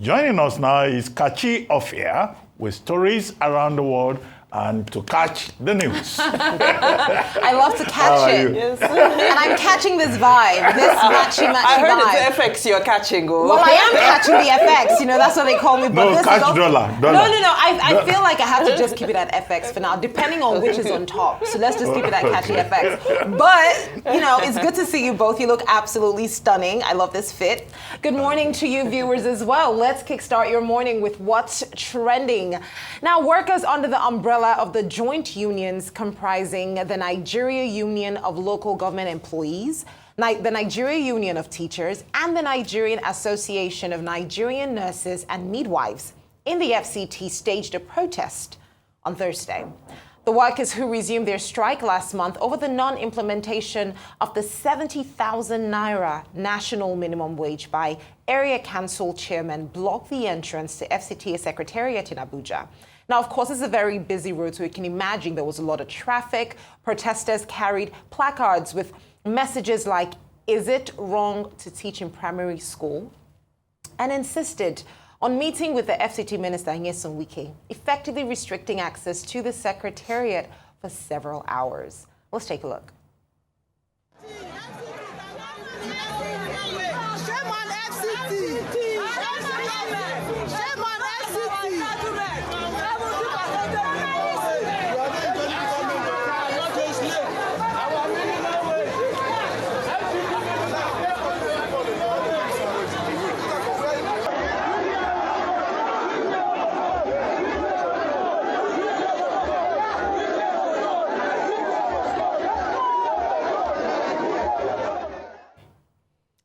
Joining us now is Kachi Ofia with stories around the world and to catch the news. I love to catch it. Yes. And I'm catching this vibe, this matchy vibe. I heard it's FX you're catching. Oh. Well, I am catching the FX, that's what they call me. But No, this catch is also, dollar. No. I feel like I have to just keep it at FX for now, depending on which is on top. So let's just keep it at catchy FX. But, it's good to see you both. You look absolutely stunning. I love this fit. Good morning to you viewers as well. Let's kickstart your morning with what's trending. Now, workers under the umbrella of the joint unions comprising the Nigeria Union of Local Government Employees, the Nigeria Union of Teachers, and the Nigerian Association of Nigerian Nurses and Midwives in the FCT staged a protest on Thursday. The workers who resumed their strike last month over the non-implementation of the 70,000 naira national minimum wage by Area Council Chairmen blocked the entrance to FCTA Secretariat in Abuja. Now, of course, it's a very busy road, so you can imagine there was a lot of traffic. Protesters carried placards with messages like, "Is it wrong to teach in primary school?" and insisted on meeting with the FCT Minister, Nyesom Wike, effectively restricting access to the Secretariat for several hours. Let's take a look.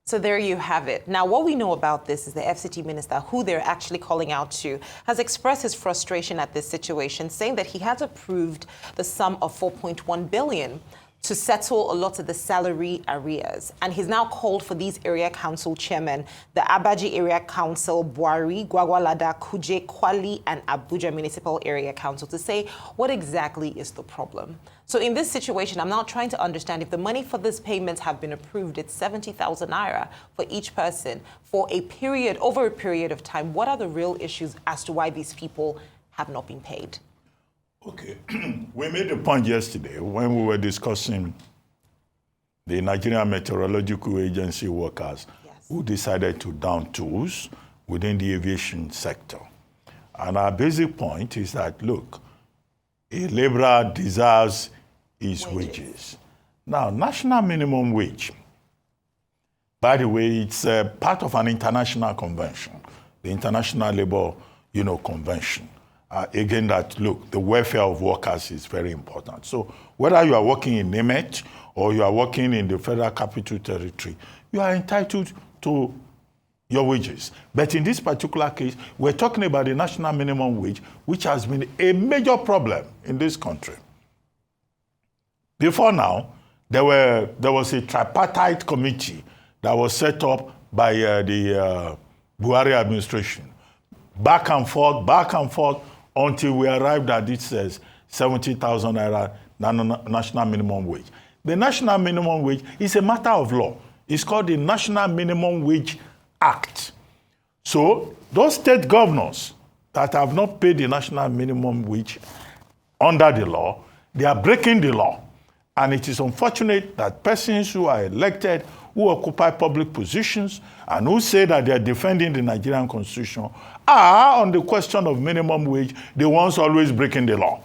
So there you have it. Now, what we know about this is the FCT Minister, who they're actually calling out to, has expressed his frustration at this situation, saying that he has approved the sum of 4.1 billion to settle a lot of the salary arrears. And he's now called for these area council chairmen, the Abaji Area Council, Buari, Gwagwalada, Kuje, Kwali, and Abuja Municipal Area Council to say what exactly is the problem. So in this situation, I'm now trying to understand if the money for these payments have been approved, it's 70,000 naira for each person for over a period of time. What are the real issues as to why these people have not been paid? Okay, we made a point yesterday when we were discussing the Nigerian Meteorological Agency workers who decided to down tools within the aviation sector. And our basic point is that, look, a laborer deserves his wages. Now, national minimum wage, by the way, it's part of an international convention, the International Labour Convention. Again, that, look, the welfare of workers is very important. So whether you are working in INEC or you are working in the Federal Capital Territory, you are entitled to your wages. But in this particular case, we're talking about the national minimum wage, which has been a major problem in this country. Before now, there was a tripartite committee that was set up by the Buhari administration. Back and forth, until we arrived at this 70,000 naira national minimum wage. The national minimum wage is a matter of law. It's called the National Minimum Wage Act. So those state governors that have not paid the national minimum wage under the law, they are breaking the law. And it is unfortunate that persons who are elected, who occupy public positions, and who say that they are defending the Nigerian Constitution are, on the question of minimum wage, the ones always breaking the law.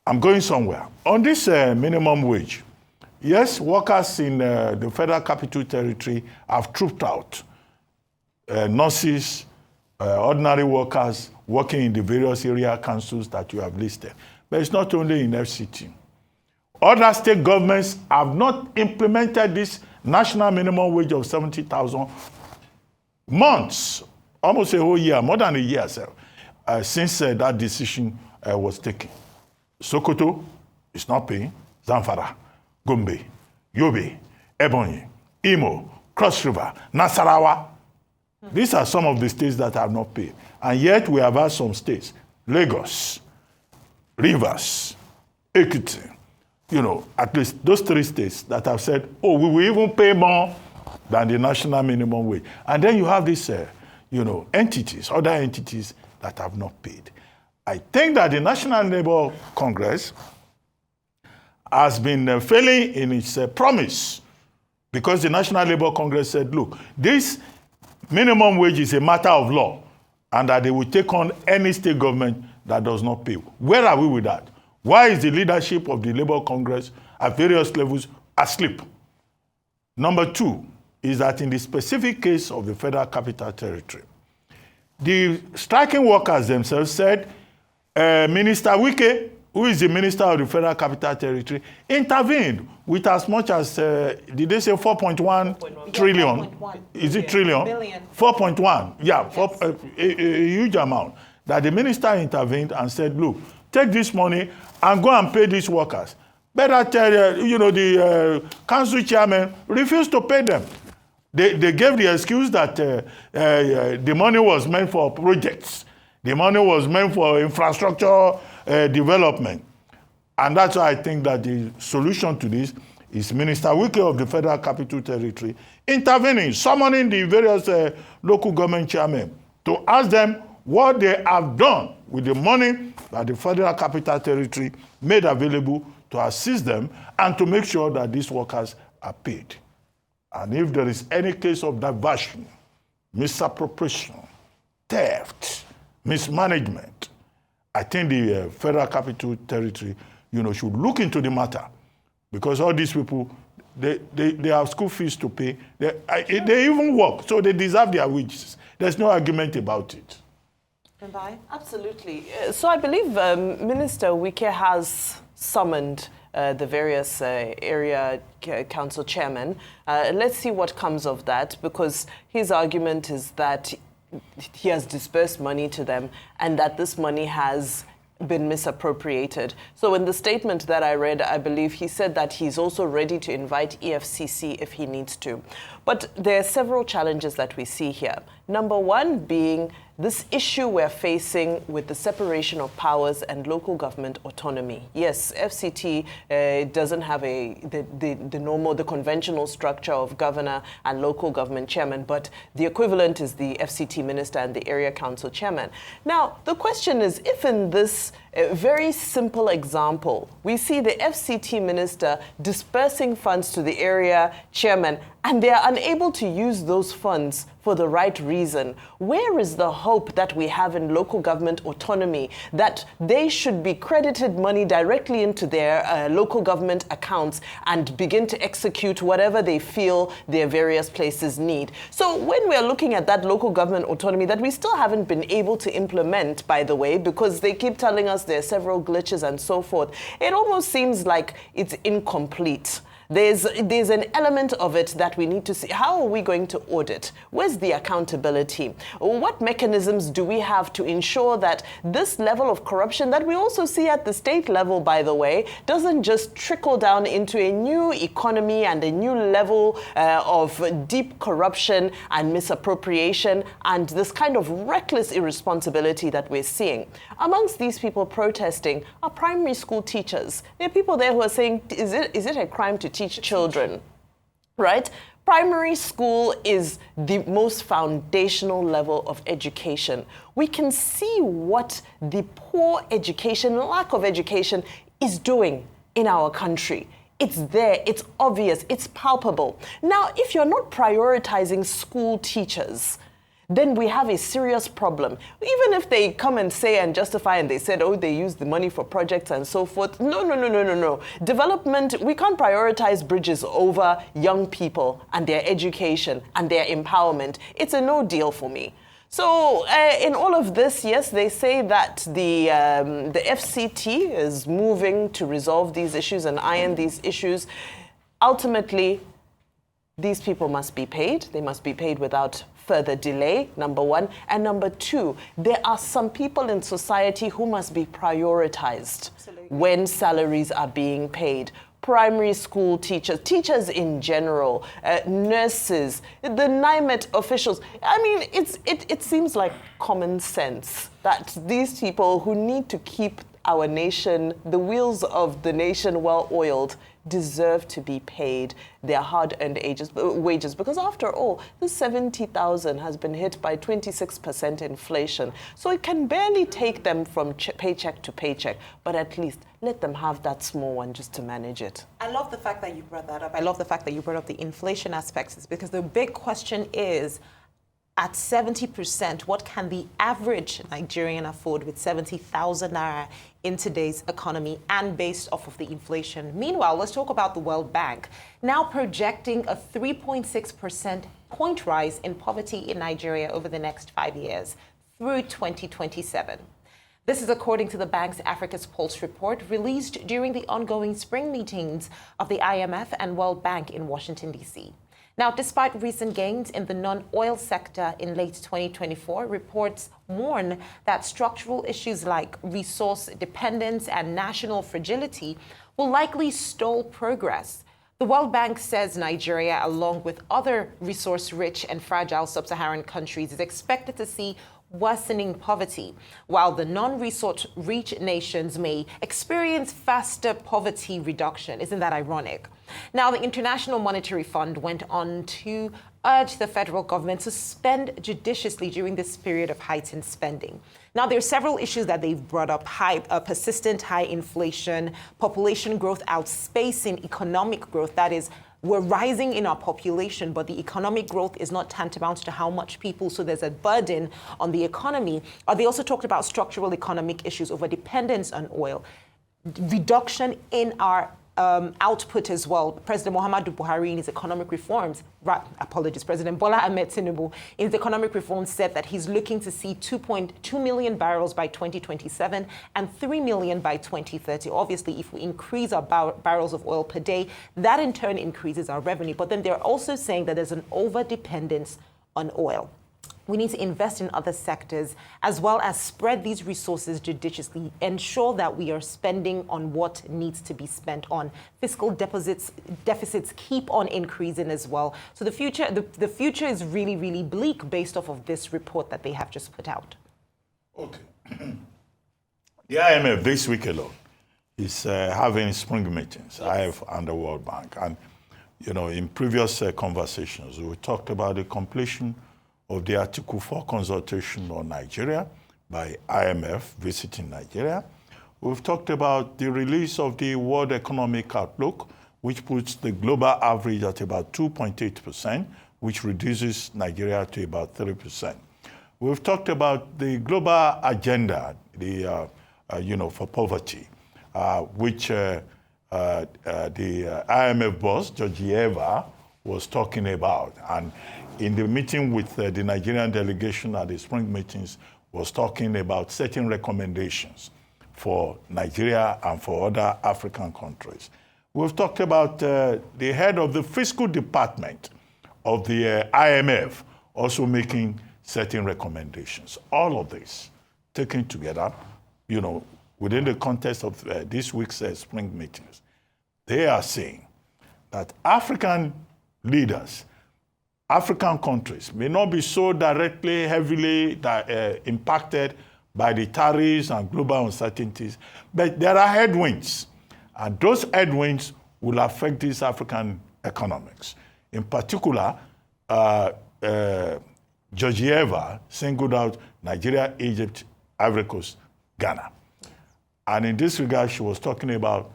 I'm going somewhere. On this minimum wage, yes, workers in the Federal Capital Territory have trooped out. Nurses, ordinary workers working in the various area councils that you have listed. But it's not only in FCT. Other state governments have not implemented this national minimum wage of 70,000 months, almost a whole year, more than a year since that decision was taken. Sokoto is not paying, Zamfara, Gombe, Yobe, Ebonyi, Imo, Cross River, Nasarawa. These are some of the states that have not paid. And yet we have had some states, Lagos, Rivers, Ekiti, at least those three states that have said, oh, we will even pay more than the national minimum wage. And then you have this, entities, other entities that have not paid. I think that the National Labour Congress has been failing in its promise, because the National Labour Congress said, look, this minimum wage is a matter of law, and that they will take on any state government that does not pay. Where are we with that? Why is the leadership of the Labour Congress at various levels asleep? Number two is that in the specific case of the Federal Capital Territory, the striking workers themselves said, Minister Wike, who is the Minister of the Federal Capital Territory, intervened with as much as, did they say 4.1 trillion? 4.1. Is it trillion? Billion. 4.1, yeah, Yes. a huge amount. That the minister intervened and said, look, take this money and go and pay these workers. Better tell, the council chairman refused to pay them. They gave the excuse that the money was meant for projects. The money was meant for infrastructure development. And that's why I think that the solution to this is Minister Wike of the Federal Capital Territory intervening, summoning the various local government chairmen to ask them what they have done with the money that the Federal Capital Territory made available to assist them and to make sure that these workers are paid. And if there is any case of diversion, misappropriation, theft, mismanagement, I think the Federal Capital Territory, should look into the matter, because all these people, they have school fees to pay. They even work, so they deserve their wages. There's no argument about it. Absolutely. So I believe Minister Wike has summoned the various area council chairmen. Let's see what comes of that, because his argument is that he has dispersed money to them and that this money has been misappropriated. So in the statement that I read, I believe he said that he's also ready to invite EFCC if he needs to. But there are several challenges that we see here. Number one being this issue we're facing with the separation of powers and local government autonomy. Yes, FCT doesn't have the conventional structure of governor and local government chairman, but the equivalent is the FCT Minister and the Area Council Chairman. Now, the question is, if in this very simple example, we see the FCT Minister dispersing funds to the area chairman and they are unable to use those funds for the right reason, where is the hope that we have in local government autonomy that they should be credited money directly into their local government accounts and begin to execute whatever they feel their various places need? So when we're looking at that local government autonomy that we still haven't been able to implement, by the way, because they keep telling us there are several glitches and so forth, it almost seems like it's incomplete. There's an element of it that we need to see. How are we going to audit? Where's the accountability? What mechanisms do we have to ensure that this level of corruption that we also see at the state level, by the way, doesn't just trickle down into a new economy and a new level of deep corruption and misappropriation and this kind of reckless irresponsibility that we're seeing? Amongst these people protesting are primary school teachers. There are people there who are saying, is it a crime to teach children, right? Primary school is the most foundational level of education. We can see what the poor education, lack of education is doing in our country. It's there, it's obvious, it's palpable. Now, if you're not prioritizing school teachers, then we have a serious problem. Even if they come and say and justify and they said, oh, they use the money for projects and so forth. No. Development, we can't prioritize bridges over young people and their education and their empowerment. It's a no deal for me. So in all of this, yes, they say that the FCT is moving to resolve these issues and iron these issues. Ultimately, these people must be paid. They must be paid without further delay, number one. And number two, there are some people in society who must be prioritized when salaries are being paid. Primary school teachers, teachers in general, nurses, the NIMET officials. I mean, it seems like common sense that these people who need to keep our nation, the wheels of the nation well-oiled, deserve to be paid their hard-earned wages, because after all, this 70,000 has been hit by 26% inflation. So it can barely take them from paycheck to paycheck, but at least let them have that small one just to manage it. I love the fact that you brought that up. I love the fact that you brought up the inflation aspects, because the big question is, at 70%, what can the average Nigerian afford with 70,000 naira in today's economy and based off of the inflation? Meanwhile, let's talk about the World Bank, now projecting a 3.6% point rise in poverty in Nigeria over the next 5 years through 2027. This is according to the bank's Africa's Pulse report released during the ongoing spring meetings of the IMF and World Bank in Washington, D.C. Now, despite recent gains in the non-oil sector in late 2024, reports warn that structural issues like resource dependence and national fragility will likely stall progress. The World Bank says Nigeria, along with other resource-rich and fragile sub-Saharan countries, is expected to see worsening poverty, while the non-resource-rich nations may experience faster poverty reduction. Isn't that ironic? Now, the International Monetary Fund went on to urge the federal government to spend judiciously during this period of heightened spending. Now, there are several issues that they've brought up: persistent high inflation, population growth outspacing economic growth. That is, we're rising in our population, but the economic growth is not tantamount to how much people, so there's a burden on the economy. They also talked about structural economic issues over dependence on oil, reduction in our output as well. President Muhammadu Buhari in his economic reforms, President Bola Ahmed Tinubu in his economic reforms said that he's looking to see 2.2 million barrels by 2027 and 3 million by 2030. Obviously, if we increase our barrels of oil per day, that in turn increases our revenue. But then they're also saying that there's an over-dependence on oil. We need to invest in other sectors, as well as spread these resources judiciously, ensure that we are spending on what needs to be spent on. Fiscal deficits keep on increasing as well. So the future is really, really bleak based off of this report that they have just put out. Okay. The IMF this week alone is having spring meetings, IMF and the World Bank. And, in previous conversations, we talked about the completion of the Article 4 consultation on Nigeria by IMF visiting Nigeria. We've talked about the release of the World Economic Outlook, which puts the global average at about 2.8%, which reduces Nigeria to about 3%. We've talked about the global agenda, for poverty, which the IMF boss, Georgieva, was talking about. And in the meeting with the Nigerian delegation at the spring meetings, was talking about certain recommendations for Nigeria and for other African countries. We've talked about the head of the fiscal department of the IMF also making certain recommendations. All of this taken together, within the context of this week's spring meetings, they are saying that African leaders, African countries may not be so directly, heavily impacted by the tariffs and global uncertainties, but there are headwinds, and those headwinds will affect these African economics. In particular, Georgieva singled out Nigeria, Egypt, Ivory Coast, Ghana. And in this regard, she was talking about,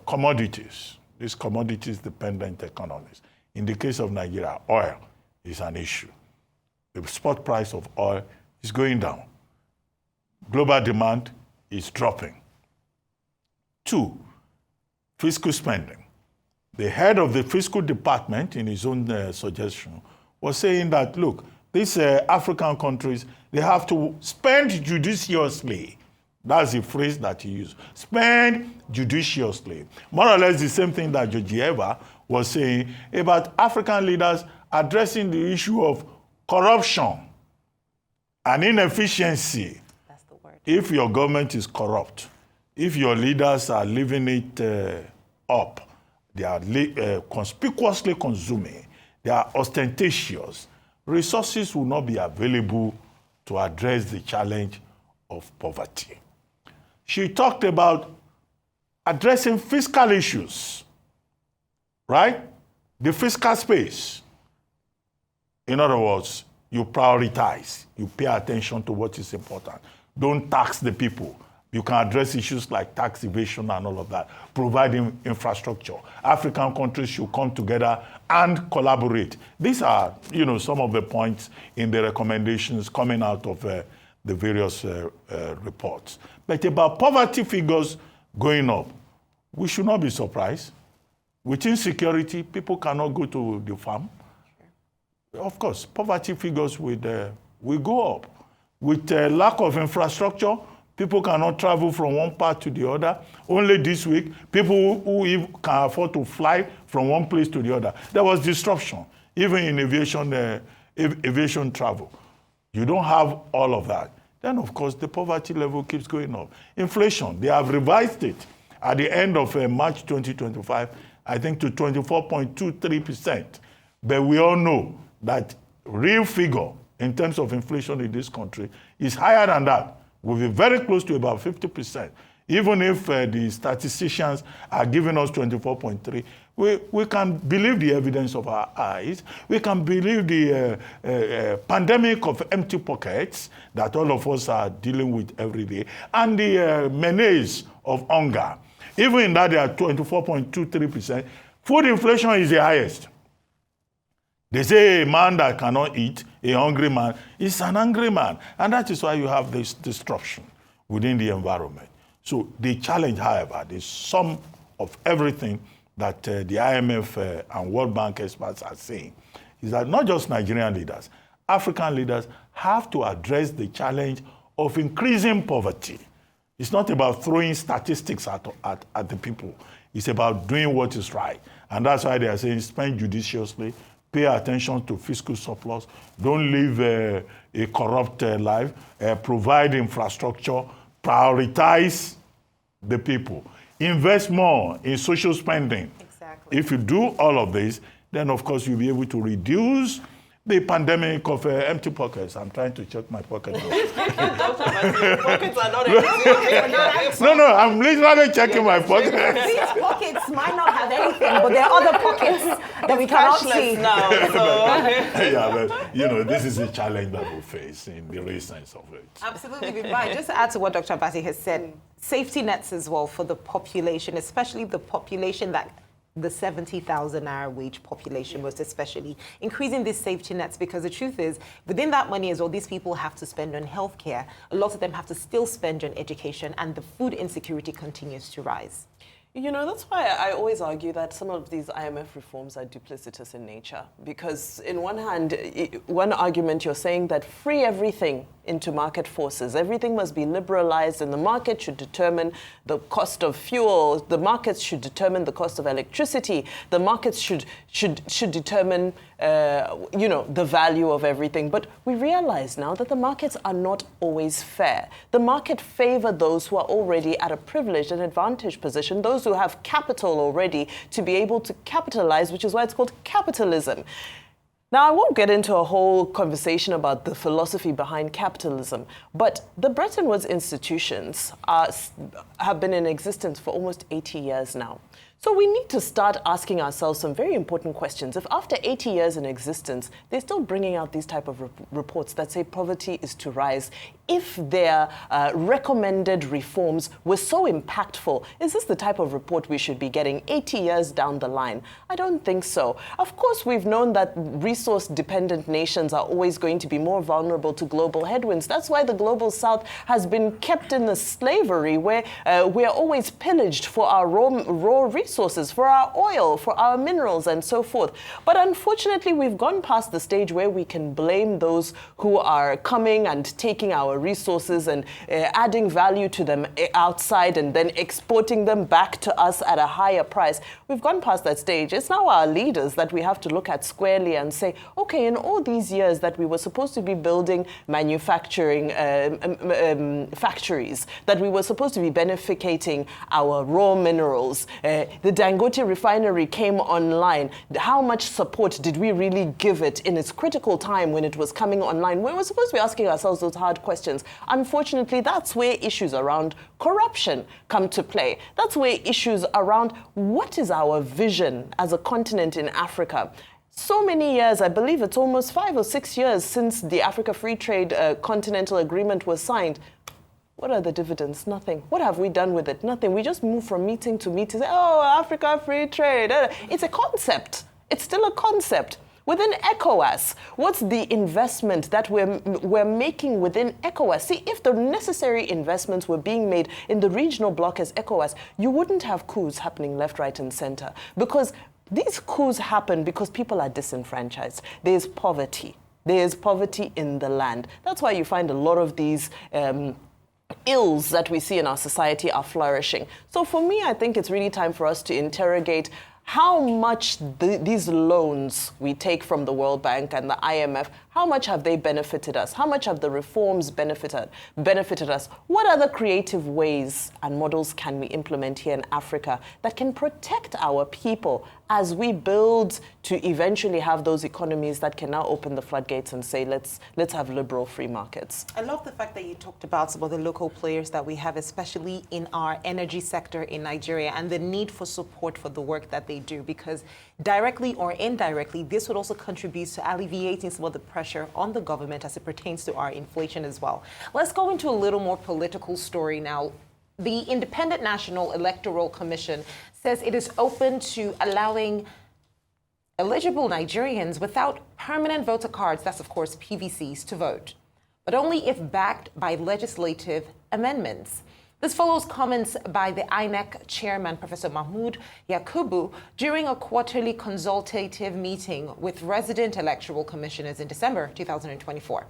commodities, these commodities-dependent economies. In the case of Nigeria, oil is an issue. The spot price of oil is going down. Global demand is dropping. 2, fiscal spending. The head of the fiscal department, in his own suggestion, was saying that, look, these African countries, they have to spend judiciously. That's the phrase that he used. Spend judiciously. More or less the same thing that Georgieva was saying about African leaders addressing the issue of corruption and inefficiency. That's the word. If your government is corrupt, if your leaders are leaving it up, they are conspicuously consuming, they are ostentatious, resources will not be available to address the challenge of poverty. she talked about addressing fiscal issues, right? The fiscal space. In other words, you prioritize, you pay attention to what is important. Don't tax the people. You can address issues like tax evasion and all of that, providing infrastructure. African countries should come together and collaborate. These are, some of the points in the recommendations coming out of the various reports. But about poverty figures going up, we should not be surprised. With insecurity, people cannot go to the farm. Of course, poverty figures will go up. With lack of infrastructure, people cannot travel from one part to the other. Only this week, people who can afford to fly from one place to the other. There was disruption, even in aviation travel. You don't have all of that. Then, of course, the poverty level keeps going up. Inflation, they have revised it at the end of March 2025, I think to 24.23%. But we all know that real figure in terms of inflation in this country is higher than that. We'll be very close to about 50%. Even if the statisticians are giving us 24.3, we can believe the evidence of our eyes. We can believe the pandemic of empty pockets that all of us are dealing with every day, and the menace of hunger. Even in that, they are 24.23%. Food inflation is the highest. They say a man that cannot eat, a hungry man, is an angry man. And that is why you have this disruption within the environment. So the challenge, however, the sum of everything that the IMF and World Bank experts are saying is that not just Nigerian leaders, African leaders have to address the challenge of increasing poverty. It's not about throwing statistics at the people. It's about doing what is right. And that's why they are saying spend judiciously, pay attention to fiscal surplus, don't live a corrupt life, provide infrastructure, prioritize the people, invest more in social spending. Exactly. Exactly. If you do all of this, then of course you'll be able to reduce the pandemic of empty pockets. I'm trying to check my pocket. Pockets are not empty. No, I'm literally checking my pocket. These pockets might not have anything, but there are other pockets that we cannot see. Now, so. Yeah, but this is a challenge that we face in the real sense of it. Absolutely right. Just to add to what Dr. Abati has said, safety nets as well for the population, especially the population that the 70,000 naira wage population, most especially, increasing these safety nets, because the truth is, within that money as well, these people have to spend on healthcare. A lot of them have to still spend on education, and the food insecurity continues to rise. That's why I always argue that some of these IMF reforms are duplicitous in nature. Because in one hand, one argument you're saying that free everything into market forces. Everything must be liberalized, and the market should determine the cost of fuel. The markets should determine the cost of electricity. The markets should determine, the value of everything. But we realize now that the markets are not always fair. The market favor those who are already at a privileged and advantaged position, those who have capital already to be able to capitalize, which is why it's called capitalism. Now, I won't get into a whole conversation about the philosophy behind capitalism, but the Bretton Woods institutions have been in existence for almost 80 years now. So we need to start asking ourselves some very important questions. If after 80 years in existence, they're still bringing out these type of reports that say poverty is to rise, if their recommended reforms were so impactful, is this the type of report we should be getting 80 years down the line? I don't think so. Of course, we've known that resource-dependent nations are always going to be more vulnerable to global headwinds. That's why the Global South has been kept in the slavery where we are always pillaged for our raw resources, for our oil, for our minerals, and so forth. But unfortunately, we've gone past the stage where we can blame those who are coming and taking our resources and adding value to them outside and then exporting them back to us at a higher price. We've gone past that stage. It's now our leaders that we have to look at squarely and say, okay, in all these years that we were supposed to be building manufacturing factories, that we were supposed to be benefiting our raw minerals, the Dangote refinery came online, how much support did we really give it in its critical time when it was coming online? We were supposed to be asking ourselves those hard questions. Unfortunately, that's where issues around corruption come to play. That's where issues around what is our vision as a continent in Africa. So many years, I believe it's almost 5 or 6 years since the Africa Free Trade Continental Agreement was signed. What are the dividends? Nothing. What have we done with it? Nothing. We just move from meeting to meeting. Oh, Africa Free Trade. It's a concept. It's still a concept. Within ECOWAS, what's the investment that we're making within ECOWAS? See, if the necessary investments were being made in the regional bloc as ECOWAS, you wouldn't have coups happening left, right, and center. Because these coups happen because people are disenfranchised. There's poverty. There's poverty in the land. That's why you find a lot of these ills that we see in our society are flourishing. So for me, I think it's really time for us to interrogate how much these loans we take from the World Bank and the IMF, how much have they benefited us? How much have the reforms benefited us? What other creative ways and models can we implement here in Africa that can protect our people as we build to eventually have those economies that can now open the floodgates and say, let's have liberal free markets? I love the fact that you talked about some of the local players that we have, especially in our energy sector in Nigeria, and the need for support for the work that they do, because directly or indirectly, this would also contribute to alleviating some of the pressure on the government as it pertains to our inflation as well. Let's go into a little more political story now. The Independent National Electoral Commission says it is open to allowing eligible Nigerians without permanent voter cards, that's of course PVCs, to vote, but only if backed by legislative amendments. This follows comments by the INEC chairman, Professor Mahmood Yakubu, during a quarterly consultative meeting with resident electoral commissioners in December 2024.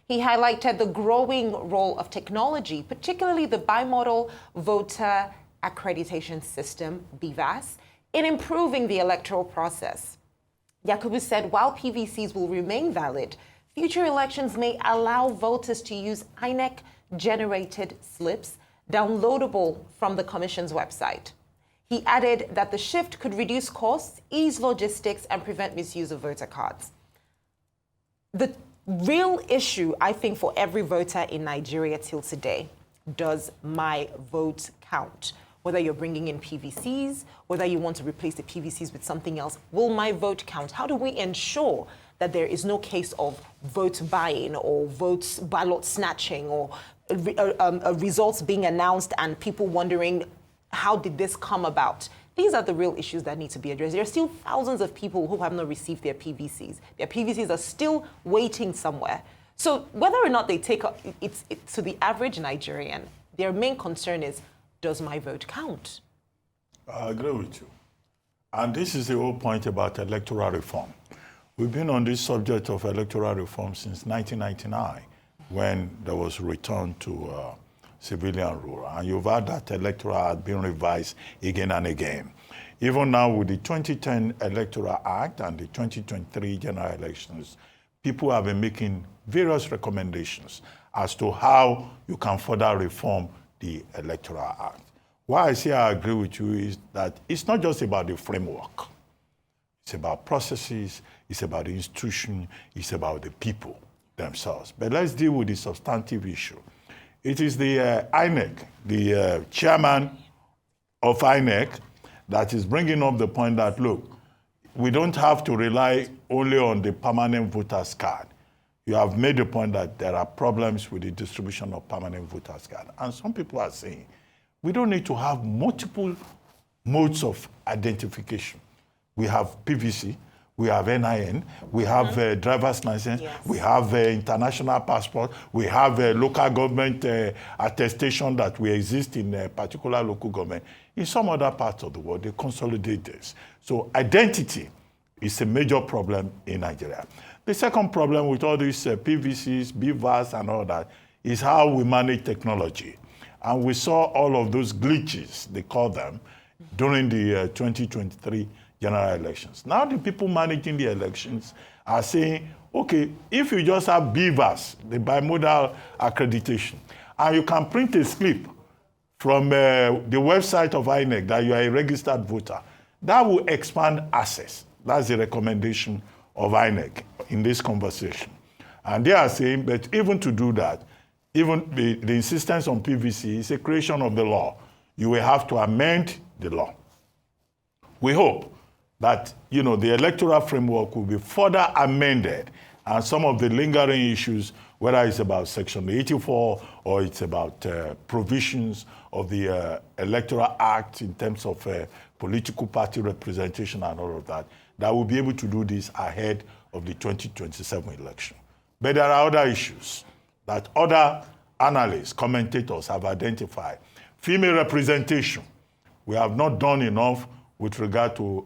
He highlighted the growing role of technology, particularly the bimodal voter accreditation system, BVAS, in improving the electoral process. Yakubu said while PVCs will remain valid, future elections may allow voters to use INEC-generated slips downloadable from the Commission's website. He added that the shift could reduce costs, ease logistics, and prevent misuse of voter cards. The real issue, I think, for every voter in Nigeria till today, does my vote count? Whether you're bringing in PVCs, whether you want to replace the PVCs with something else, will my vote count? How do we ensure that there is no case of vote buying or ballot snatching or results being announced and people wondering, how did this come about? These are the real issues that need to be addressed. There are still thousands of people who have not received their PVCs. Their PVCs are still waiting somewhere. So whether or not they take it to the average Nigerian, their main concern is, does my vote count? I agree with you. And this is the whole point about electoral reform. We've been on this subject of electoral reform since 1999, when there was a return to civilian rule. And you've heard that electoral had been revised again and again. Even now with the 2010 Electoral Act and the 2023 general elections, people have been making various recommendations as to how you can further reform the Electoral Act. Why I say I agree with you is that it's not just about the framework. It's about processes, it's about the institution, it's about the people themselves. But let's deal with the substantive issue. It is the INEC, the chairman of INEC, that is bringing up the point that, look, we don't have to rely only on the permanent voter's card. You have made the point that there are problems with the distribution of permanent voter's card. And some people are saying, we don't need to have multiple modes of identification. We have PVC, we have NIN, we have driver's license, yes. We have international passport, we have local government attestation that we exist in a particular local government. In some other parts of the world, they consolidate this. So identity is a major problem in Nigeria. The second problem with all these PVCs, BVAS and all that is how we manage technology. And we saw all of those glitches, they call them, during the 2023 general elections. Now the people managing the elections are saying, okay, if you just have BVAS, the bimodal accreditation, and you can print a slip from the website of INEC that you are a registered voter. That will expand access. That's the recommendation of INEC in this conversation. And they are saying that even to do that, even the insistence on PVC is a creation of the law. You will have to amend the law. We hope that the electoral framework will be further amended, and some of the lingering issues, whether it's about Section 84 or it's about provisions of the Electoral Act in terms of political party representation and all of that, that we'll be able to do this ahead of the 2027 election. But there are other issues that other analysts, commentators have identified. Female representation. We have not done enough with regard to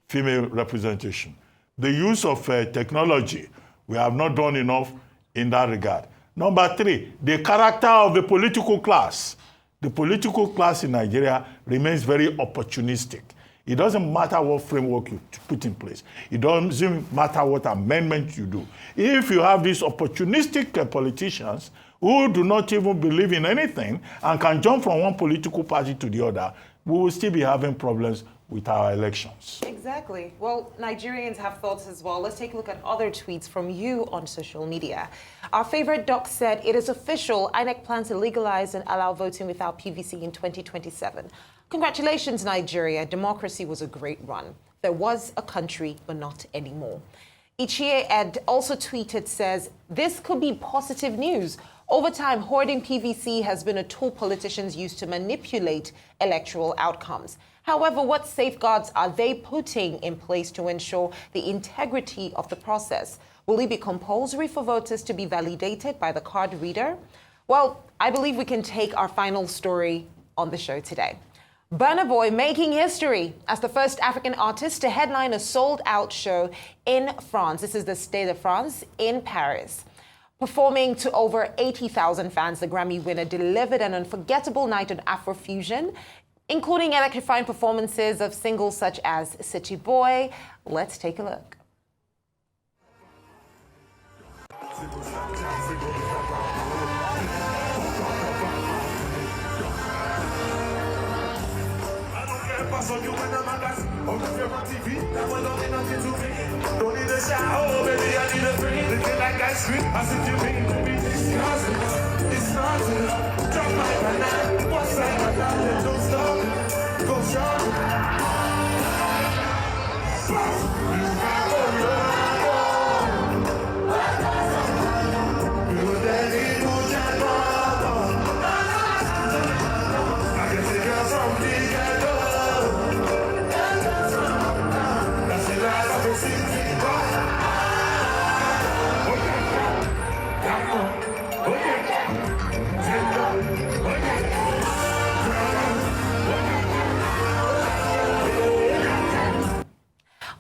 female representation. The use of technology. We have not done enough in that regard. Number 3, the character of the political class. The political class in Nigeria remains very opportunistic. It doesn't matter what framework you put in place. It doesn't matter what amendment you do. If you have these opportunistic politicians who do not even believe in anything and can jump from one political party to the other, we will still be having problems with our elections. Exactly. Well, Nigerians have thoughts as well. Let's take a look at other tweets from you on social media. Our favorite doc said, it is official, INEC plans to legalize and allow voting without PVC in 2027. Congratulations, Nigeria. Democracy was a great run. There was a country, but not anymore. Ichie Ed also tweeted, says, this could be positive news. Over time, hoarding PVC has been a tool politicians use to manipulate electoral outcomes. However, what safeguards are they putting in place to ensure the integrity of the process? Will it be compulsory for voters to be validated by the card reader? Well, I believe we can take our final story on the show today. Burna Boy making history as the first African artist to headline a sold-out show in France. This is the Stade de France in Paris. Performing to over 80,000 fans, the Grammy winner delivered an unforgettable night on Afrofusion, including electrifying performances of singles such as City Boy. Let's take a look.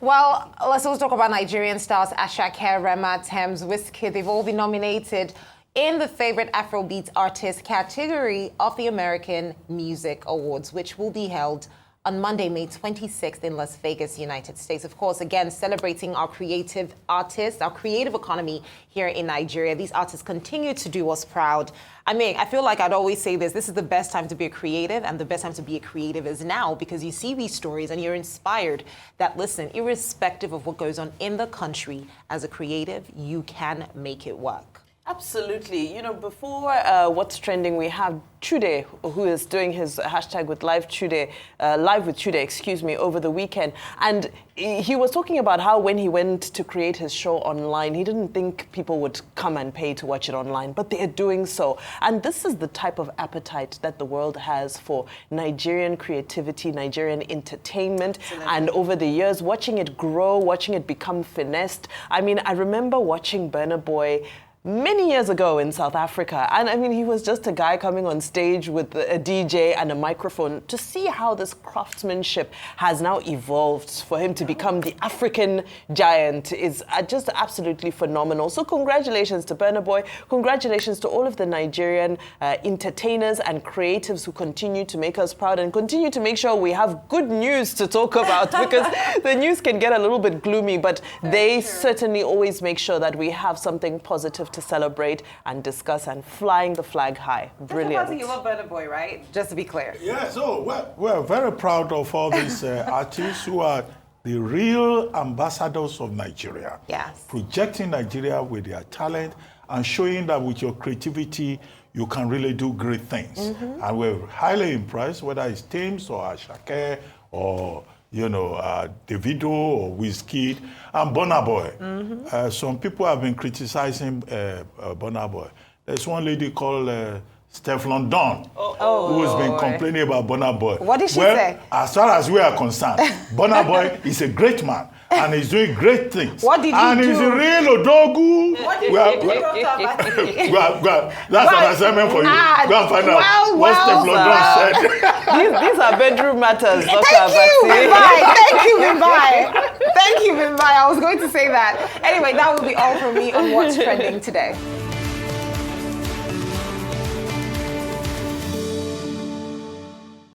Well, let's also talk about Nigerian stars Asake, Rema, Tems, Wizkid. They've all been nominated in the Favorite Afrobeat Artist category of the American Music Awards, which will be held on Monday, May 26th in Las Vegas, United States. Of course, again, celebrating our creative artists, our creative economy here in Nigeria. These artists continue to do us proud. I mean, I feel like I'd always say this is the best time to be a creative, and the best time to be a creative is now, because you see these stories and you're inspired that, listen, irrespective of what goes on in the country, as a creative, you can make it work. Absolutely. You know, before What's Trending, we have Chude, who is doing his hashtag with Live with Chude, over the weekend. And he was talking about how when he went to create his show online, he didn't think people would come and pay to watch it online, but they are doing so. And this is the type of appetite that the world has for Nigerian creativity, Nigerian entertainment. Absolutely. And over the years, watching it grow, watching it become finessed. I mean, I remember watching Burna Boy many years ago in South Africa. And I mean, he was just a guy coming on stage with a DJ and a microphone. To see how this craftsmanship has now evolved for him to become the African giant is just absolutely phenomenal. So congratulations to Burna Boy. Congratulations to all of the Nigerian entertainers and creatives who continue to make us proud and continue to make sure we have good news to talk about, because the news can get a little bit gloomy, but they certainly always make sure that we have something positive massive to celebrate and discuss and flying the flag high. Brilliant. You love Burna Boy, right? Just to be clear. Yeah, so we're very proud of all these artists who are the real ambassadors of Nigeria. Yes. Projecting Nigeria with their talent and showing that with your creativity, you can really do great things. And we're highly impressed, whether it's Thames or Ashake or, Davido or Wizkid and Burna Boy. Some people have been criticizing Burna Boy. There's one lady called Steph London, who's been complaining about Burna Boy. What did she say? As far as we are concerned, Burna Boy is a great man and he's doing great things. What did he do? And he's a real Odogu. What did he do? That's an assignment for you. Go and find out what Steph London said. These are bedroom matters, Dr. Thank you, Bimbai. Thank you, Bimbai. I was going to say that. Anyway, that will be all from me on What's Trending today.